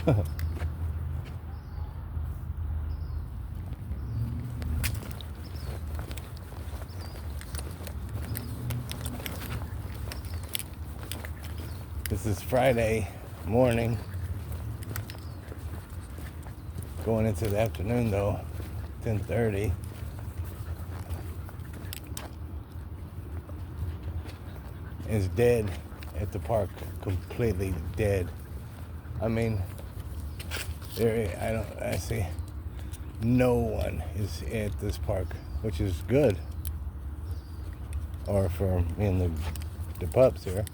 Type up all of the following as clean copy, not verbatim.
This is Friday morning, going into the afternoon though, 10:30. It's dead at the park, completely dead. I mean, I see no one is at this park, which is good. Or for me and the pups here.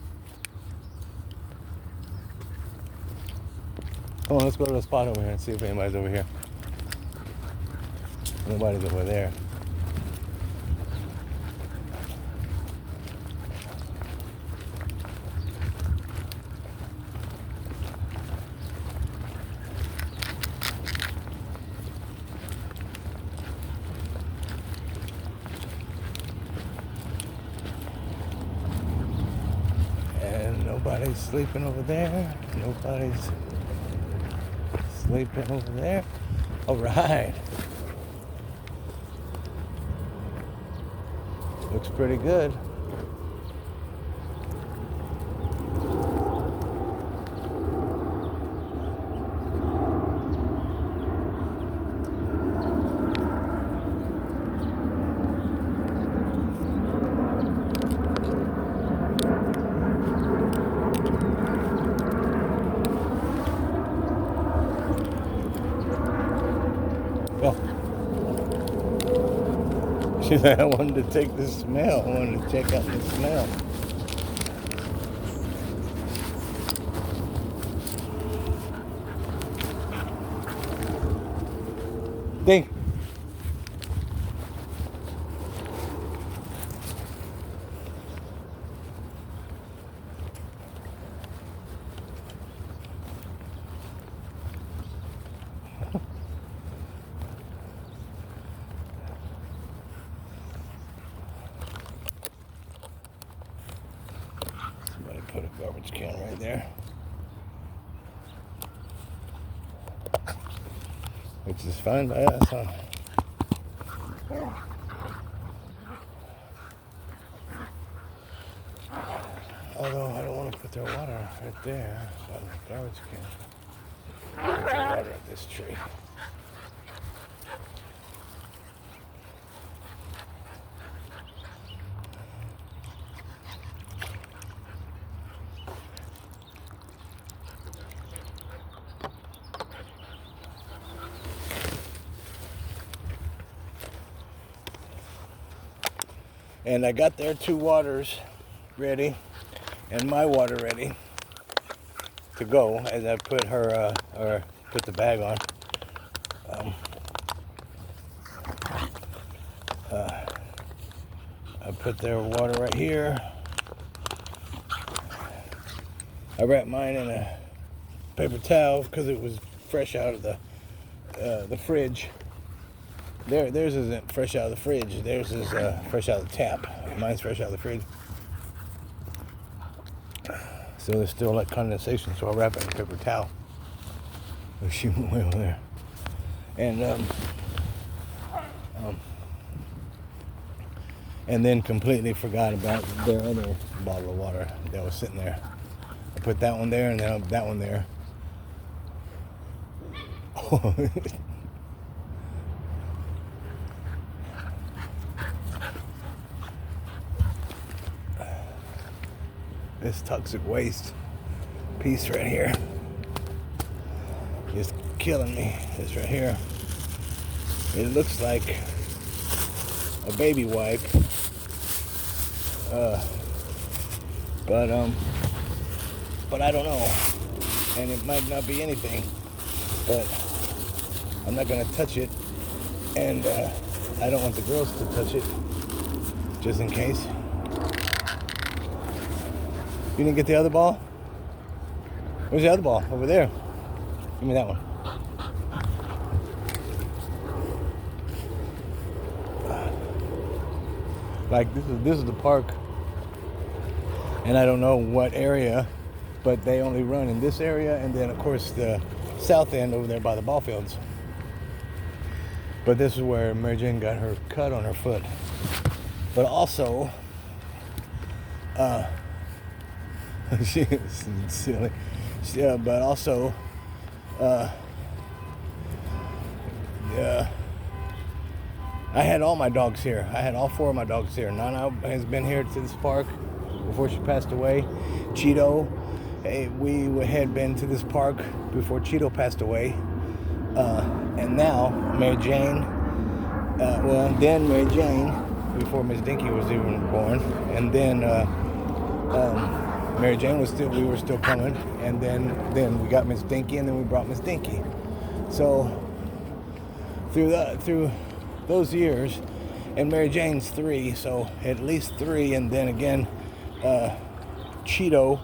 Come on, let's go to the spot over here and see if anybody's over here. Nobody's over there. And nobody's sleeping over there. Nobody's sleeping over there. All right. Looks pretty good. Well, she said I wanted to take the smell. I wanted to check out the smell. Dink. Somebody put a garbage can right there. Which is fine by us, huh? Although I don't want to put their water right there by the garbage can. Put their water at this tree. And I got their two waters ready and my water ready to go as I put her, or put the bag on. I put their water right here. I wrapped mine in a paper towel because it was fresh out of the fridge. Theirs isn't fresh out of the fridge. Theirs is fresh out of the tap. Mine's fresh out of the fridge. So there's still like condensation, so I'll wrap it in a paper towel. Oh, she went way over there. And then completely forgot about their other bottle of water that was sitting there. I put that one there and then that one there. This toxic waste piece right here is killing me. This right here. It looks like a baby wipe. But I don't know. And it might not be anything. But I'm not gonna touch it. And I don't want the girls to touch it. Just in case. You didn't get the other ball? Where's the other ball? Over there. Give me that one. Like this is the park, and I don't know what area but they only run in this area, and then of course the south end over there by the ball fields. But this is where Mary Jane got her cut on her foot. But also, she is silly. But also, I had all my dogs here. I had all 4 of my dogs here. Nana has been here to this park before she passed away. Cheeto, we had been to this park before Cheeto passed away. And now Mary Jane, then Mary Jane, before Miss Dinky was even born, and then Mary Jane we were still coming, and then we got Miss Dinky, and then we brought Miss Dinky. So through those years, and Mary Jane's 3, so at least 3, and then again Cheeto,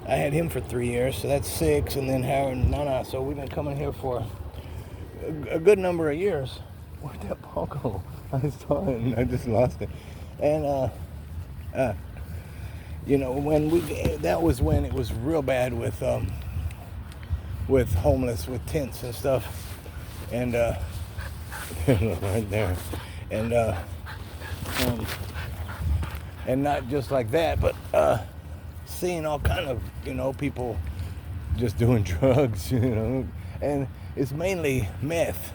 I had him for 3 years, so that's 6, and then Howard and Nana. So we've been coming here for a good number of years. Where'd that ball go? I saw it and I just lost it. And that was when it was real bad with homeless, with tents and stuff, and right there, and not just like that, but seeing all kind of people just doing drugs, and it's mainly meth,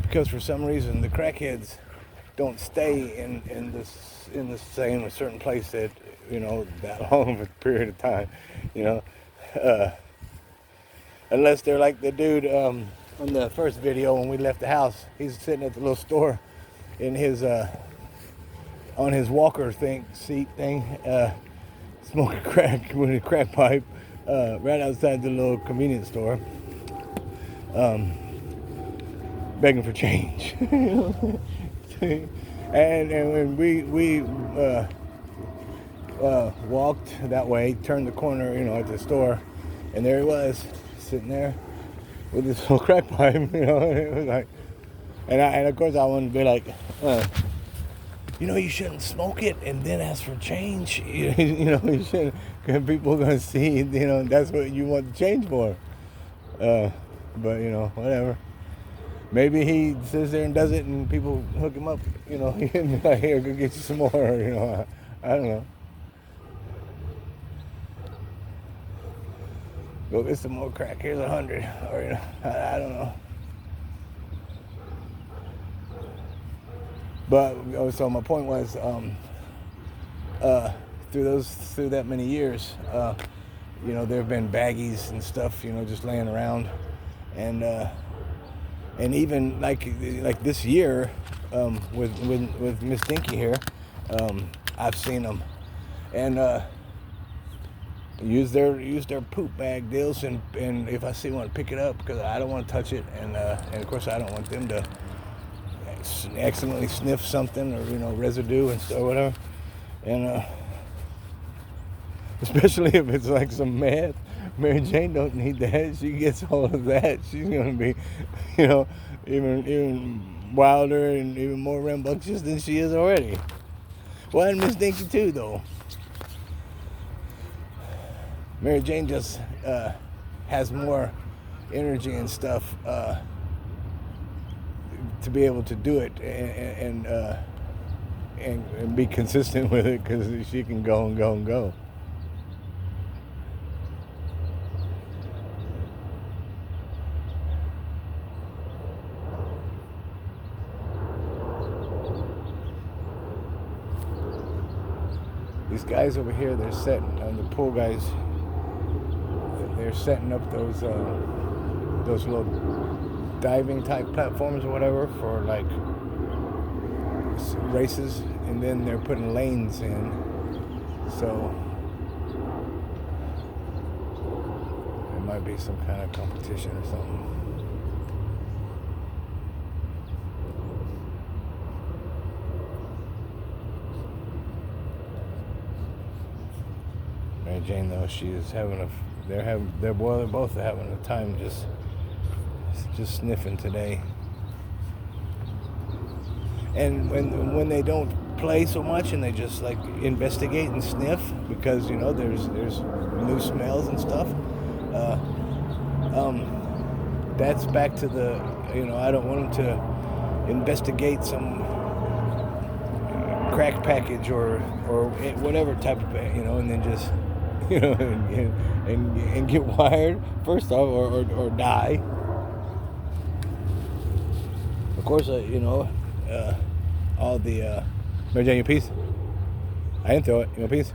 because for some reason the crackheads don't stay in the same certain place that that long of a period of time, unless they're like the dude on the first video when we left the house. He's sitting at the little store in his on his walker seat thing, smoking crack with a crack pipe right outside the little convenience store, begging for change. And when we walked that way, turned the corner, at the store, and there he was, sitting there with this little crack pipe, and it was like, and of course I wanted to be like, you shouldn't smoke it and then ask for change. You shouldn't, because people are going to see, that's what you want the change for. But, whatever. Maybe he sits there and does it and people hook him up, like, here, go get you some more, I don't know. Go get some more crack, here's 100, or, I don't know. But, so my point was, through that many years, there have been baggies and stuff, just laying around, and even like this year, with Miss Dinky here, I've seen them, and use their poop bag deals, and if I see one, pick it up, because I don't want to touch it, and of course I don't want them to accidentally sniff something, or residue and stuff, or whatever, and especially if it's like some meth. Mary Jane don't need that. She gets hold of that, she's gonna be, even wilder and even more rambunctious than she is already. Well, and Miss Dinky too, though. Mary Jane just has more energy and stuff to be able to do it and be consistent with it, because she can go and go and go. These guys over here, they're setting, the pool guys, they're setting up those little diving type platforms or whatever for like races, and then they're putting lanes in, so there might be some kind of competition or something. Mary Jane, though, she is having they're both having a time just sniffing today. And when they don't play so much, and they just like investigate and sniff because there's new smells and stuff. Uh, that's back to the I don't want them to investigate some crack package or whatever type of and then just and get wired first off or die. Of course, all the Mary Jane, your piece. I didn't throw it. You want a piece?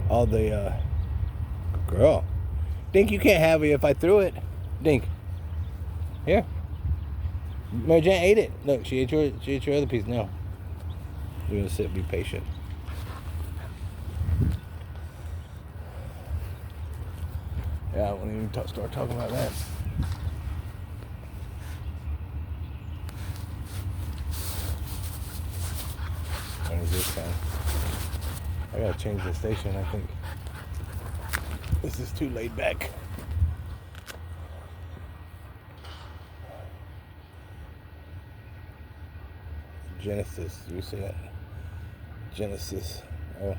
All the girl. Dink, you can't have it if I threw it. Dink. Here. Mary Jane ate it. Look, she ate your other piece. No. We're gonna sit and be patient. Yeah, I won't even start talking about that. When is this time? I gotta change the station, I think. This is too laid back. Genesis, you see that? Genesis. Oh.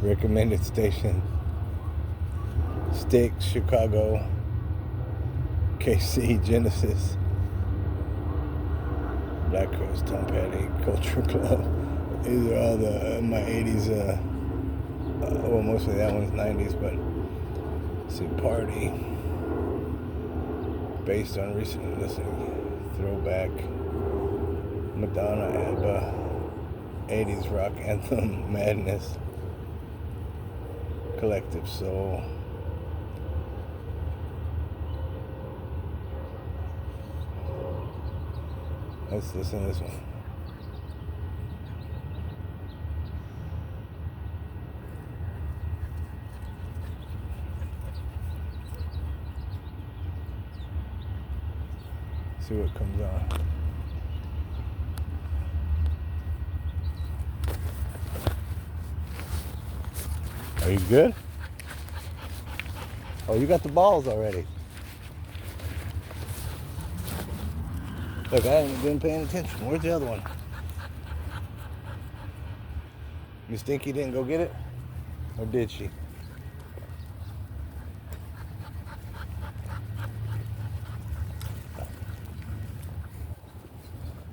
Recommended station: Sticks, Chicago, KC, Genesis, Black Coast, Tom Petty, Culture Club. These are all the my 80s. Well, mostly that one's 90s, but let's see, Party, based on recent listening, Throwback, Madonna, ABBA, 80s rock anthem, Madness, Collective Soul, let's listen to this one. See what comes on. Are you good? Oh, you got the balls already. Look, I haven't been paying attention. Where's the other one? Miss Dinky didn't go get it? Or did she?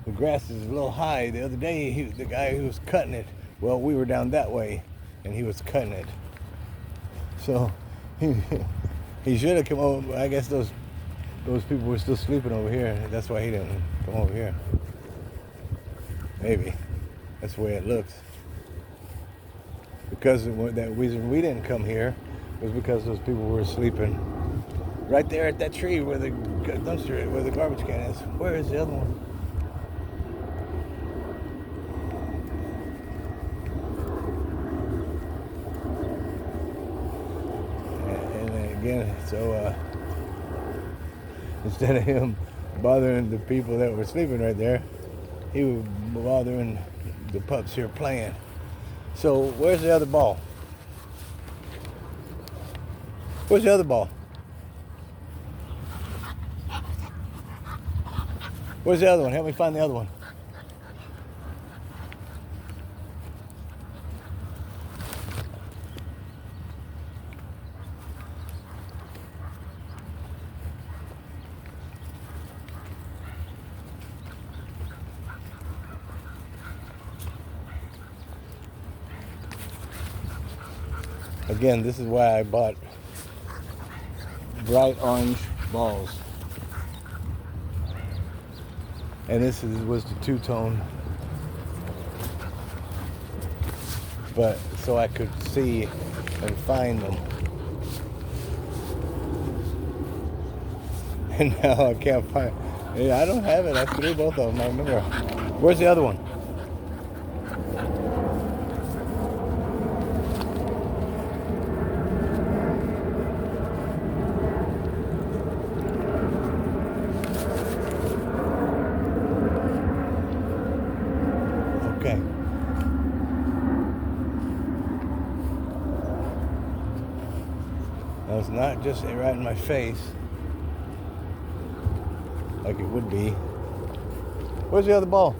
The grass is a little high. The other day, the guy who was cutting it, well, we were down that way, and he was cutting it. So he should have come over. I guess those people were still sleeping over here. That's why he didn't come over here. Maybe that's the way it looks. Because that reason we didn't come here was because those people were sleeping right there at that tree where the dumpster, where the garbage can is. Where is the other one? Again, so instead of him bothering the people that were sleeping right there, he was bothering the pups here playing. So where's the other ball? Where's the other ball? Where's the other one? Help me find the other one. Again, this is why I bought bright orange balls. And this was the two-tone. But so I could see and find them. And now I can't find. I don't have it. I threw both of them. I remember. Where's the other one? Now, it's not just right in my face like it would be. Where's the other ball?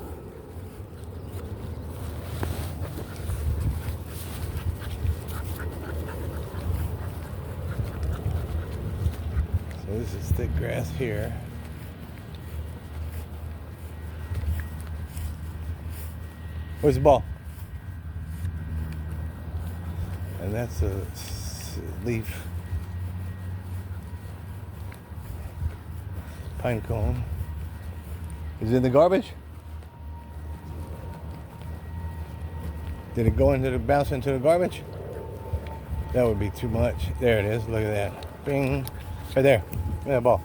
So this is thick grass here. Where's the ball? And that's a leaf. Pine cone. Is it in the garbage? Did it go into the bounce into the garbage? That would be too much. There it is. Look at that. Bing. Right there. Look at that ball.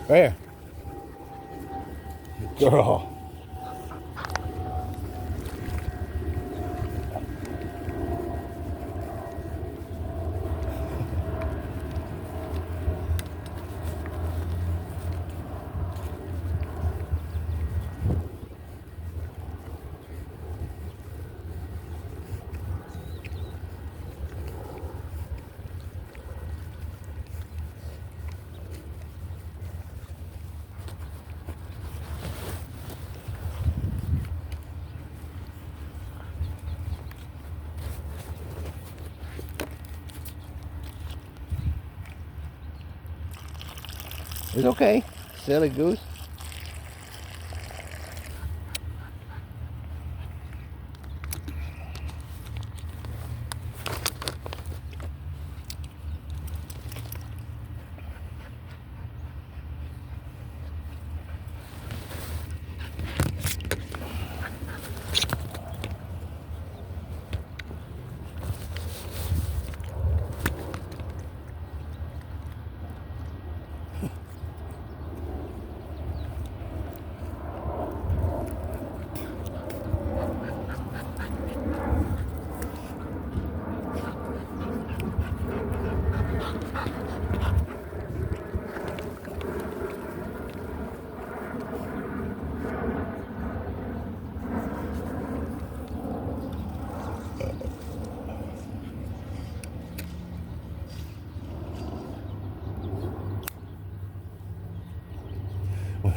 Right here. Girl. It's okay, silly goose.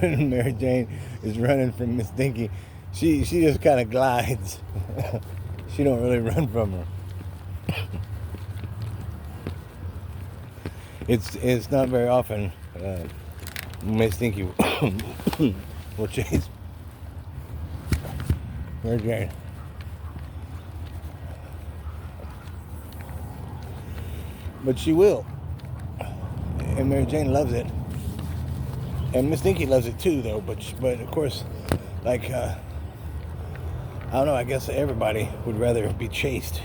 When Mary Jane is running from Miss Dinky, she just kind of glides. She don't really run from her. It's not very often Miss Dinky will chase Mary Jane. But she will. And Mary Jane loves it. And Miss Dinky loves it too, though. But of course, like, I don't know, I guess everybody would rather be chased.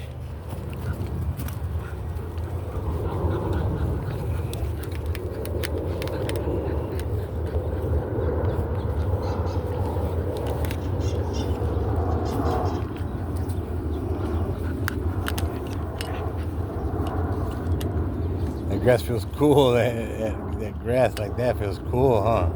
That grass feels cool. That grass like that feels cool, huh?